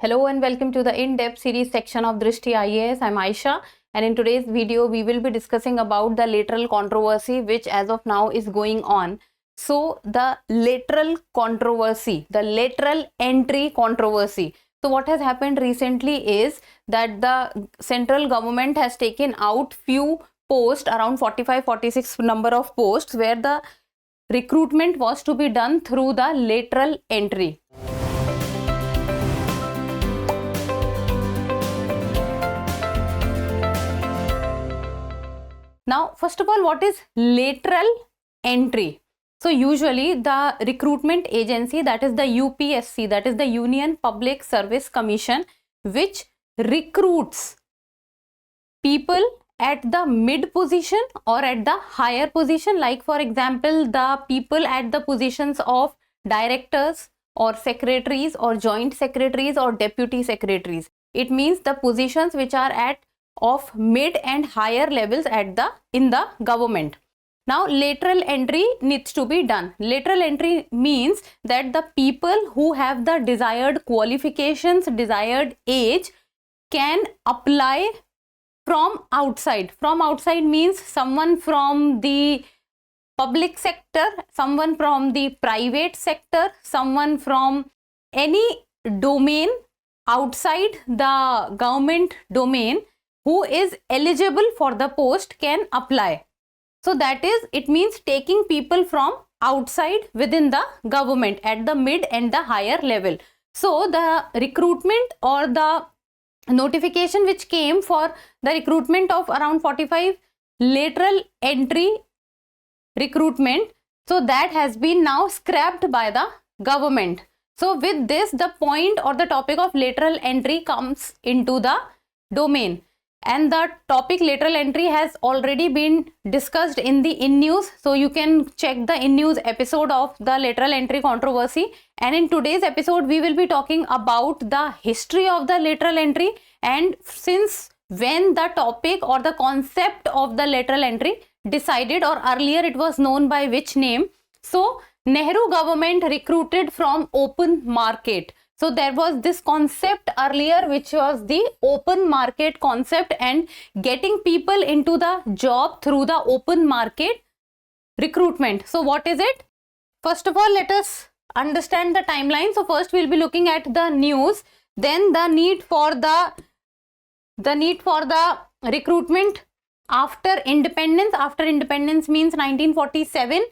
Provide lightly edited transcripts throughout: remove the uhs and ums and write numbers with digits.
Hello and welcome to the in-depth series section of Drishti IAS. I'm Aisha, and in today's video we will be discussing about the lateral controversy which as of now is going on. So the lateral controversy, the lateral entry controversy. So what has happened recently is that the central government has taken out few posts, around 45-46 number of posts, where the recruitment was to be done through the lateral entry. Now, first of all, what is lateral entry? So usually the recruitment agency, that is the UPSC, that is the Union Public Service Commission, which recruits people at the mid position or at the higher position, like for example the people at the positions of directors or secretaries or joint secretaries or deputy secretaries. It means the positions which are at of mid and higher levels in the government. Now lateral entry needs to be done. Lateral entry means that the people who have the desired qualifications, desired age, can apply from outside. From outside means someone from the public sector, someone from the private sector, someone from any domain outside the government domain who is eligible for the post can apply. So that is, it means taking people from outside within the government at the mid and the higher level. So the recruitment or the notification which came for the recruitment of around 45 lateral entry recruitment, so that has been now scrapped by the government. So with this, the point or the topic of lateral entry comes into the domain. And the topic lateral entry has already been discussed in the in news, so you can check the in news episode of the lateral entry controversy. And in today's episode we will be talking about the history of the lateral entry and since when the topic or the concept of the lateral entry decided, or earlier it was known by which name. So Nehru government recruited from open market. So there was this concept earlier which was the open market concept and getting people into the job through the open market recruitment. So what is it? First of all, let us understand the timeline. So first we'll be looking at the news, then the need for the recruitment after independence. After independence means 1947,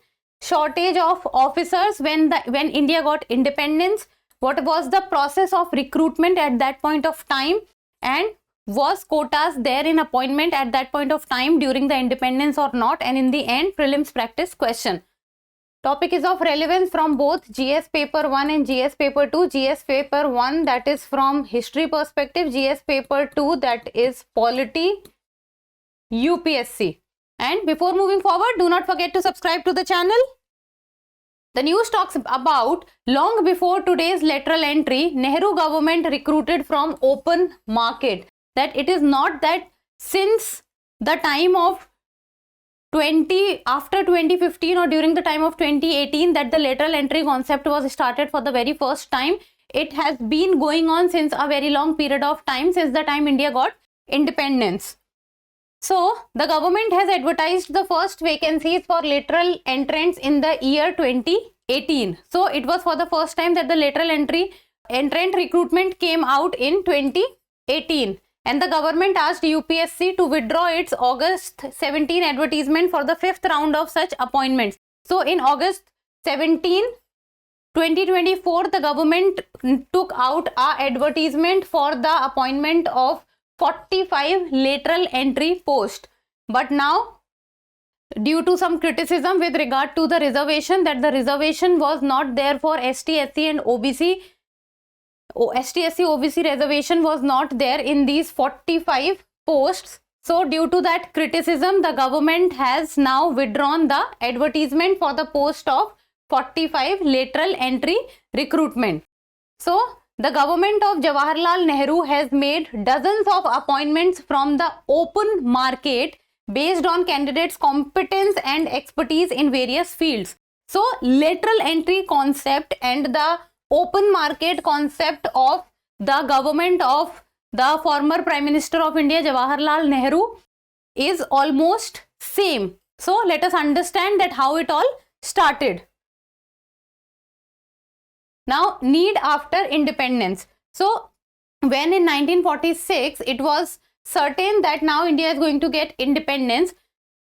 shortage of officers when India got independence. What was the process of recruitment at that point of time, and was quotas there in appointment at that point of time during the independence or not? And in the end, prelims practice question. Topic is of relevance from both GS paper 1 and GS paper 2. GS paper 1, that is from history perspective, GS paper 2, that is polity, UPSC. And before moving forward, do not forget to subscribe to the channel. The news talks about long before today's lateral entry, Nehru government recruited from open market. That it is not that since the time of after 2015 or during the time of 2018 that the lateral entry concept was started for the very first time. It has been going on since a very long period of time, since the time India got independence. So the government has advertised the first vacancies for lateral entrants in the year 2018. So it was for the first time that the lateral entrant recruitment came out in 2018. And the government asked UPSC to withdraw its August 17 advertisement for the 5th round of such appointments. So in August 17, 2024, the government took out a advertisement for the appointment of 45 lateral entry post. But now, due to some criticism with regard to the reservation, that the reservation was not there for ST, SC and OBC. ST, SC, OBC reservation was not there in these 45 posts. So due to that criticism, the government has now withdrawn the advertisement for the post of 45 lateral entry recruitment. So the government of Jawaharlal Nehru has made dozens of appointments from the open market based on candidates' competence and expertise in various fields. So lateral entry concept and the open market concept of the government of the former Prime Minister of India, Jawaharlal Nehru, is almost same. So let us understand that how it all started. Now, need after independence. So when in 1946 it was certain that now India is going to get independence,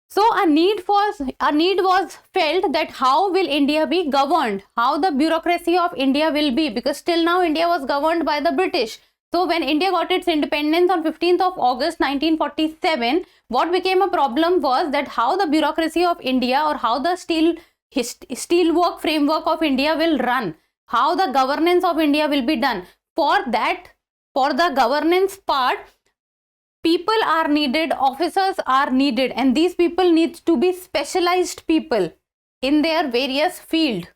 so a need was felt that how will India be governed, how the bureaucracy of India will be, because till now India was governed by the British. So when India got its independence on 15th of August 1947, what became a problem was that how the bureaucracy of India, or how the steelwork framework of India will run, how the governance of India will be done. For that, for the governance part, people are needed, officers are needed, and these people need to be specialized people in their various field.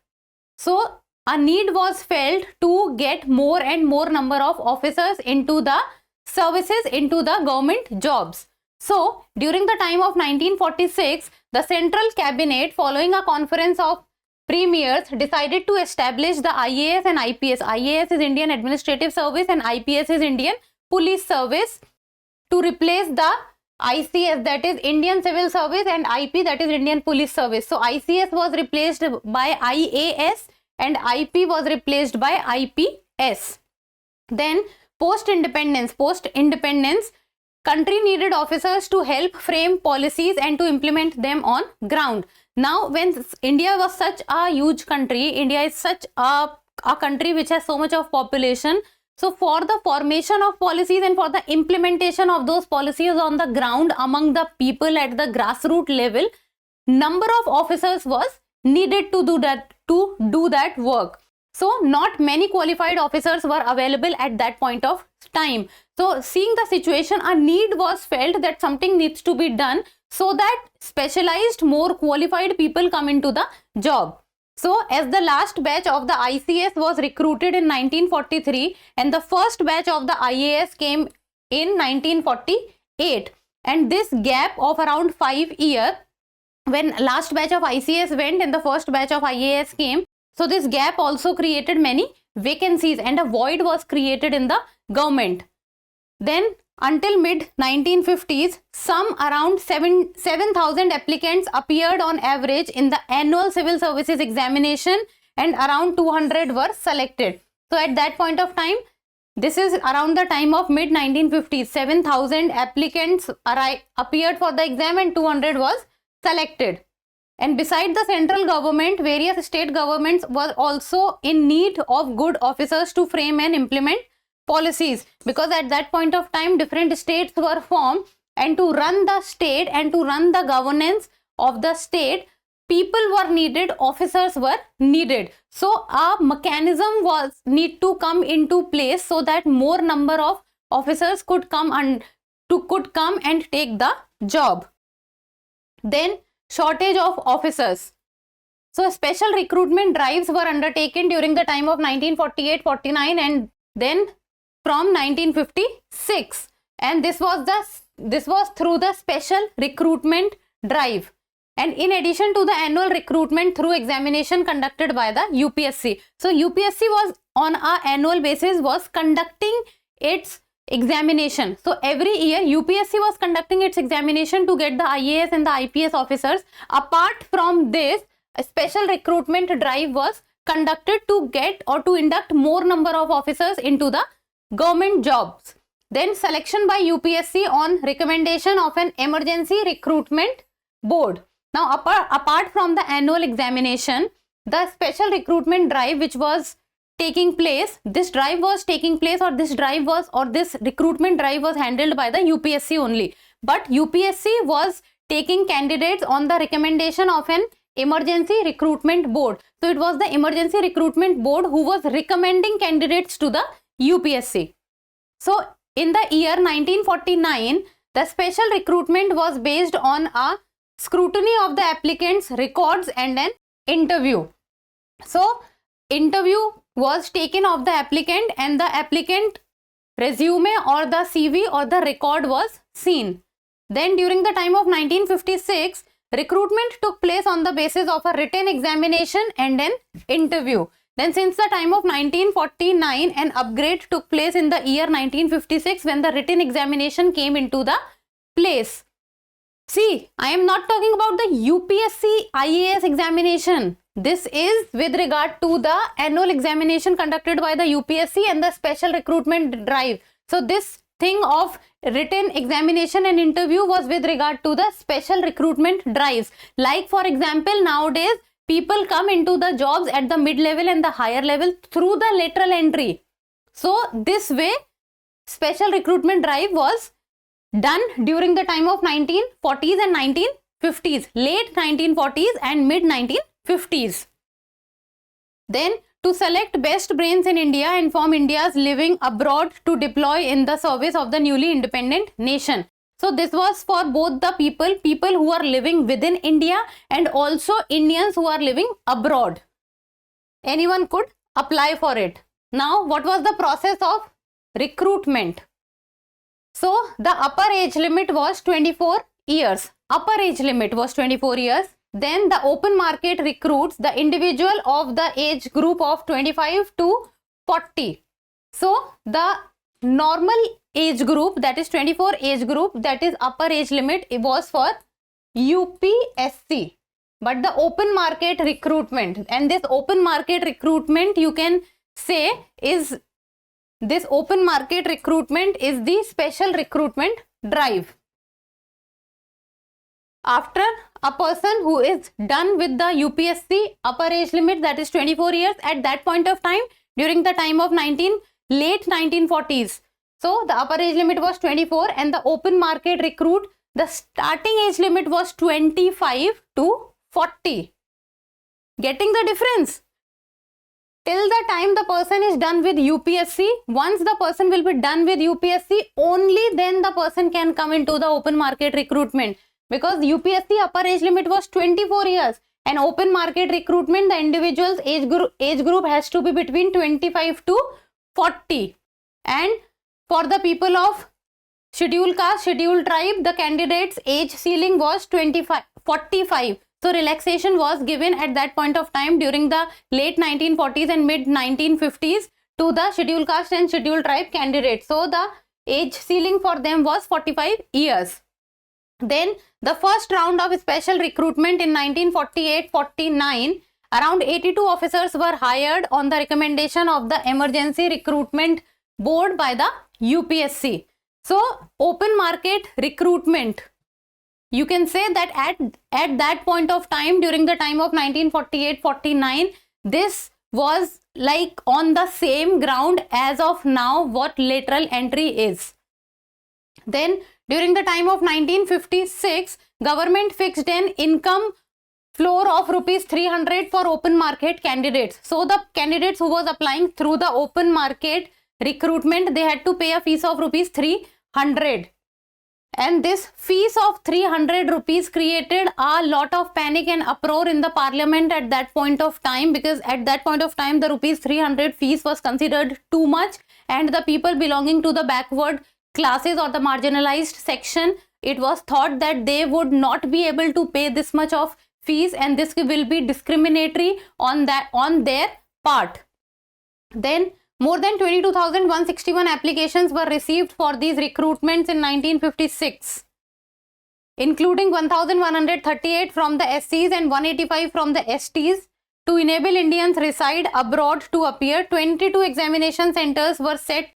So a need was felt to get more and more number of officers into the services, into the government jobs. So during the time of 1946, the Central Cabinet, following a conference of premiers, decided to establish the IAS and IPS. IAS is Indian Administrative Service and IPS is Indian Police Service, to replace the ICS, that is Indian Civil Service, and IP, that is Indian Police Service. So ICS was replaced by IAS and IP was replaced by IPS. Then post-independence, country needed officers to help frame policies and to implement them on ground. Now when India was such a huge country, India is such a country which has so much of population, so for the formation of policies and for the implementation of those policies on the ground among the people at the grassroots level, number of officers was needed to do that work. So not many qualified officers were available at that point of time. So seeing the situation, a need was felt that something needs to be done so that specialized, more qualified people come into the job. So as the last batch of the ICS was recruited in 1943 and the first batch of the IAS came in 1948, and this gap of around 5 years, when last batch of ICS went and the first batch of IAS came, so this gap also created many vacancies and a void was created in the government. Then until mid 1950s, some around 7,000 applicants appeared on average in the annual civil services examination and around 200 were selected. So at that point of time, this is around the time of mid 1950s, 7,000 applicants appeared for the exam and 200 was selected. And beside the central government, various state governments were also in need of good officers to frame and implement policies, because at that point of time different states were formed, and to run the state and to run the governance of the state, people were needed, officers were needed. So a mechanism was need to come into place so that more number of officers could come and take the job. Then shortage of officers. So special recruitment drives were undertaken during the time of 1948-49 and then from 1956, and this was through the special recruitment drive, and in addition to the annual recruitment through examination conducted by the UPSC. So UPSC was on an annual basis was conducting its examination. So every year UPSC was conducting its examination to get the IAS and the IPS officers. Apart from this, a special recruitment drive was conducted to get or to induct more number of officers into the government jobs. Then selection by UPSC on recommendation of an emergency recruitment board. Now apart from the annual examination, the special recruitment drive which was taking place, this recruitment drive was handled by the UPSC only. But UPSC was taking candidates on the recommendation of an emergency recruitment board. So it was the emergency recruitment board who was recommending candidates to the UPSC. So in the year 1949, the special recruitment was based on a scrutiny of the applicants' records and an interview. So interview was taken of the applicant and the applicant resume or the CV or the record was seen. Then during the time of 1956, recruitment took place on the basis of a written examination and an interview. Then since the time of 1949, an upgrade took place in the year 1956 when the written examination came into the place. See, I am not talking about the UPSC IAS examination. This is with regard to the annual examination conducted by the UPSC and the special recruitment drive. So this thing of written examination and interview was with regard to the special recruitment drives. Like for example, nowadays people come into the jobs at the mid-level and the higher level through the lateral entry. So this way special recruitment drive was done during the time of 1940s and 1950s, late 1940s and mid 1950s. Then to select best brains in India and from India's living abroad to deploy in the service of the newly independent nation. So this was for both the people who are living within India and also Indians who are living abroad. Anyone could apply for it. Now, what was the process of recruitment? So the upper age limit was 24 years. Upper age limit was 24 years. Then the open market recruits the individual of the age group of 25 to 40. So the normal age group, that is 24 age group, that is upper age limit, it was for UPSC. But the open market recruitment, and this open market recruitment you can say is, this open market recruitment is the special recruitment drive. After a person who is done with the UPSC upper age limit, that is 24 years, at that point of time, during the time of late 1940s. So the upper age limit was 24 and the open market recruit, the starting age limit was 25 to 40. Getting the difference? Till the time the person is done with UPSC, once the person will be done with UPSC, only then the person can come into the open market recruitment. Because UPSC upper age limit was 24 years and open market recruitment, the individual's age group has to be between 25 to 40. And for the people of scheduled caste, scheduled tribe, the candidate's age ceiling was 45. So relaxation was given at that point of time during the late 1940s and mid 1950s to the scheduled caste and scheduled tribe candidates. So the age ceiling for them was 45 years. Then the first round of special recruitment in 1948-49, around 82 officers were hired on the recommendation of the Emergency Recruitment Board by the UPSC. So open market recruitment, you can say that at that point of time, during the time of 1948-49, this was like on the same ground as of now what lateral entry is. Then during the time of 1956, government fixed an income floor of rupees 300 for open market candidates. So the candidates who was applying through the open market recruitment, they had to pay a fees of rupees 300. And this fees of 300 rupees created a lot of panic and uproar in the parliament at that point of time, because at that point of time the rupees 300 fees was considered too much, and the people belonging to the backward classes or the marginalized section, it was thought that they would not be able to pay this much of fees and this will be discriminatory on their part. Then more than 22,161 applications were received for these recruitments in 1956, including 1,138 from the SCs and 185 from the STs. To enable Indians reside abroad to appear, 22 examination centers were set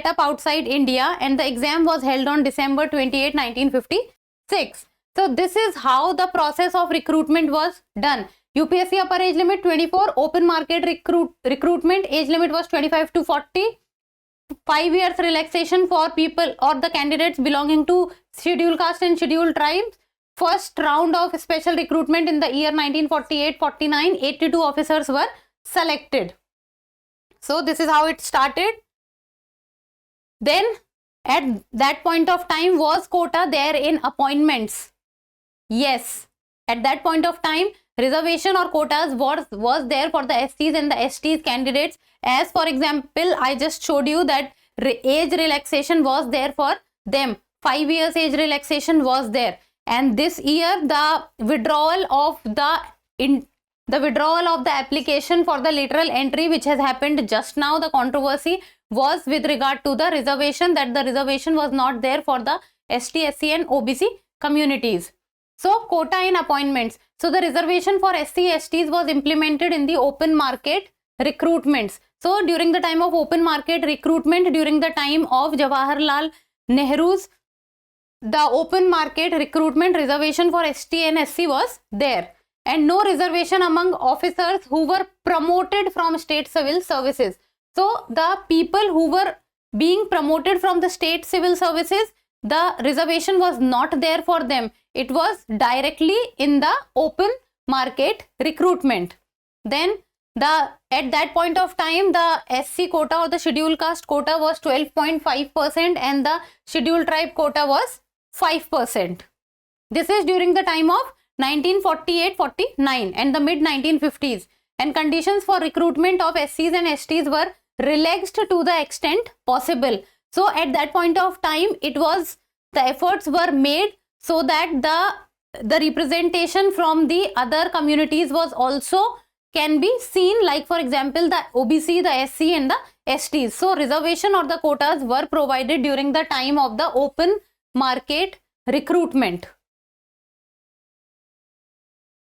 up outside India, and the exam was held on December 28, 1956. So this is how the process of recruitment was done. UPSC upper age limit 24, open market recruitment age limit was 25 to 40, 5 years relaxation for people or the candidates belonging to scheduled caste and scheduled tribes. First round of special recruitment in the year 1948-49, 82 officers were selected. So this is how it started. Then at that point of time, was quota there in appointments? Yes, at that point of time reservation or quotas was there for the SCs and the STs candidates. As for example, I just showed you that age relaxation was there for them. 5 years age relaxation was there. And this year the withdrawal of the the withdrawal of the application for the lateral entry, which has happened just now, the controversy was with regard to the reservation, that the reservation was not there for the ST, SC and OBC communities. So quota in appointments. So the reservation for SC, STs was implemented in the open market recruitments. So during the time of open market recruitment, during the time of Jawaharlal Nehru's, the open market recruitment reservation for ST and SC was there, and no reservation among officers who were promoted from state civil services. So the people who were being promoted from the state civil services, the reservation was not there for them. It was directly in the open market recruitment. Then at that point of time, the SC quota or the scheduled caste quota was 12.5% and the scheduled tribe quota was 5%. This is during the time of 1948-49 and the mid 1950s, and conditions for recruitment of SCs and STs were relaxed to the extent possible. So at that point of time, the efforts were made so that the representation from the other communities was also can be seen, like for example the OBC, the SC and the STs. So reservation or the quotas were provided during the time of the open market recruitment.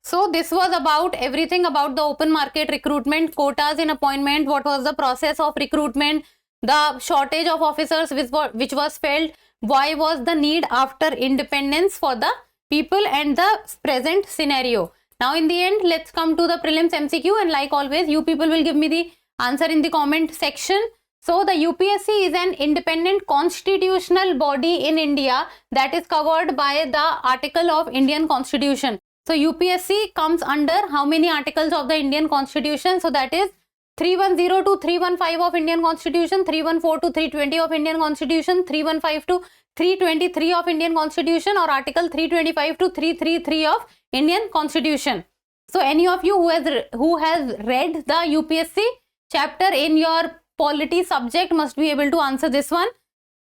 So this was about everything about the open market recruitment, quotas in appointment, what was the process of recruitment, the shortage of officers which was felt, why was the need after independence for the people, and the present scenario. Now in the end, let's come to the prelims MCQ, and like always, you people will give me the answer in the comment section. So the UPSC is an independent constitutional body in India that is covered by the article of Indian Constitution. So UPSC comes under how many articles of the Indian Constitution? So that is 310 to 315 of Indian Constitution, 314 to 320 of Indian Constitution, 315 to 323 of Indian Constitution, or Article 325 to 333 of Indian Constitution. So any of you who has read the UPSC chapter in your polity subject must be able to answer this one.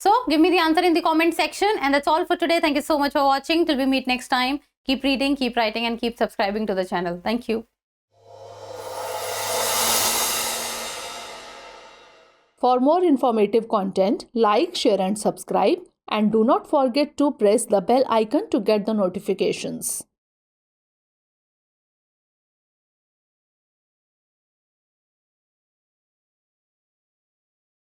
So give me the answer in the comment section, and that's all for today. Thank you so much for watching. Till we meet next time, keep reading, keep writing and keep subscribing to the channel. Thank you. For more informative content, like, share and subscribe, and do not forget to press the bell icon to get the notifications.